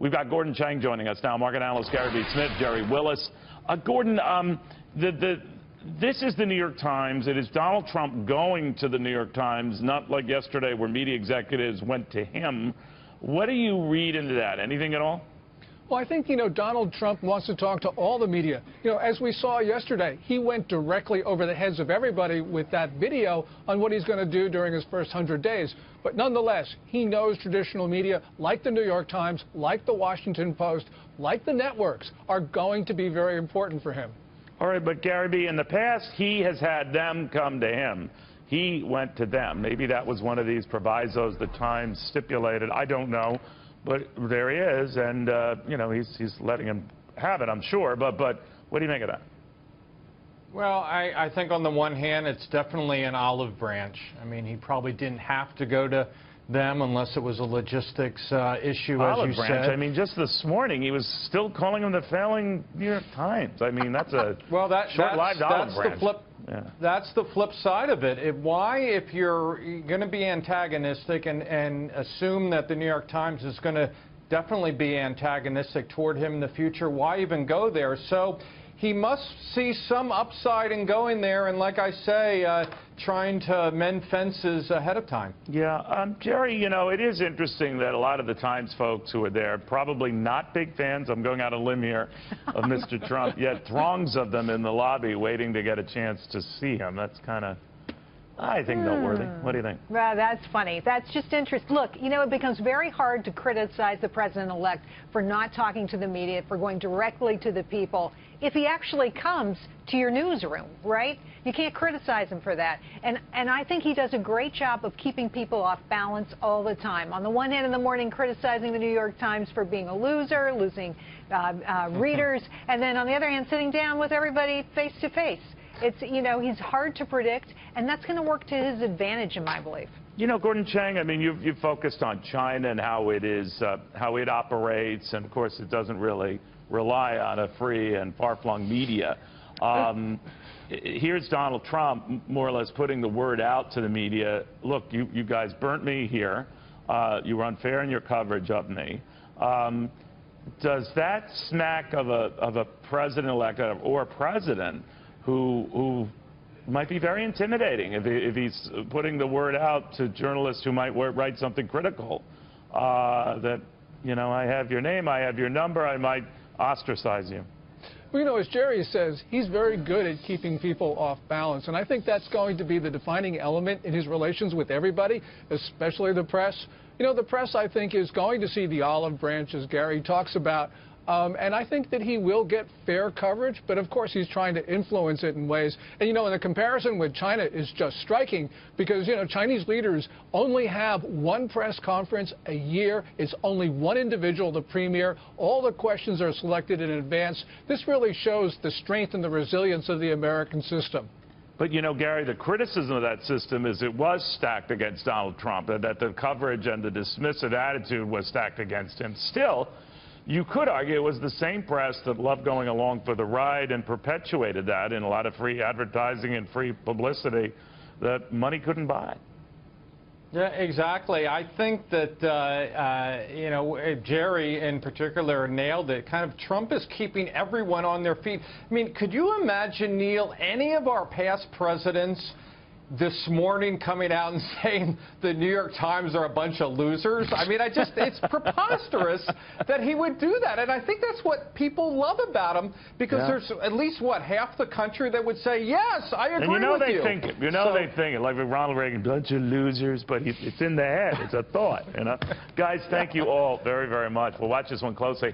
We've got Gordon Chang joining us now, market analyst Gerri Smith, Gerri Willis. Gordon, this is the New York Times. It is Donald Trump going to the New York Times, not like yesterday where media executives went to him. What do you read into that? Anything at all? Well, I think, Donald Trump wants to talk to all the media. As we saw yesterday, he went directly over the heads of everybody with that video on what he's going to do during his first 100 days. But nonetheless, he knows traditional media, like the New York Times, like the Washington Post, like the networks, are going to be very important for him. All right, but Gerri, in the past, he has had them come to him. He went to them. Maybe that was one of these provisos the Times stipulated. I don't know. But there he is, and, he's letting him have it, I'm sure. But what do you make of that? Well, I think on the one hand, it's definitely an olive branch. I mean, he probably didn't have to go to them unless it was a logistics issue, olive as you branch. said. I mean, just this morning, he was still calling them the failing New York Times. I mean, that's a well, short-lived olive branch. That's the flip side of it. Why, if you're going to be antagonistic and assume that the New York Times is going to definitely be antagonistic toward him in the future, why even go there? So he must see some upside in going there and, like I say, trying to mend fences ahead of time. Yeah, Gerri, it is interesting that a lot of the Times folks who are there, probably not big fans, I'm going out on a limb here, of Mr. Trump, yet throngs of them in the lobby waiting to get a chance to see him. That's kind of, I think, noteworthy. What do you think? Well, that's funny. That's just interesting. Look, it becomes very hard to criticize the president-elect for not talking to the media, for going directly to the people, if he actually comes to your newsroom, right? You can't criticize him for that. And I think he does a great job of keeping people off balance all the time. On the one hand in the morning, criticizing the New York Times for being a loser, losing readers, and then on the other hand, sitting down with everybody face to face. It's, he's hard to predict, and that's going to work to his advantage, in my belief. Gordon Chang, I mean, you've focused on China and how it is, how it operates, and of course, it doesn't really rely on a free and far-flung media. Here's Donald Trump more or less putting the word out to the media. Look, you guys burnt me here. You were unfair in your coverage of me. Does that smack of a president-elect or a president who might be very intimidating if he's putting the word out to journalists who might write something critical, that, I have your name, I have your number, I might ostracize you? Well, as Gerri says, he's very good at keeping people off balance, and I think that's going to be the defining element in his relations with everybody, especially the press. The press, I think, is going to see the olive branch, as Gerri talks about, and I think that he will get fair coverage, but of course he's trying to influence it in ways. And, and the comparison with China is just striking because, Chinese leaders only have one press conference a year. It's only one individual, the premier. All the questions are selected in advance. This really shows the strength and the resilience of the American system. But, Gerri, the criticism of that system is it was stacked against Donald Trump, that the coverage and the dismissive attitude was stacked against him. Still, you could argue it was the same press that loved going along for the ride and perpetuated that in a lot of free advertising and free publicity that money couldn't buy. Yeah, exactly. I think that, Gerri in particular nailed it. Kind of Trump is keeping everyone on their feet. I mean, could you imagine, Neil, any of our past presidents this morning coming out and saying the New York Times are a bunch of losers? I mean, it's preposterous that he would do that. And I think that's what people love about him, because there's at least, half the country that would say, yes, I agree with you. They think it, like with Ronald Reagan, bunch of losers, but it's in the head. It's a thought, Guys, thank you all very, very much. We'll watch this one closely.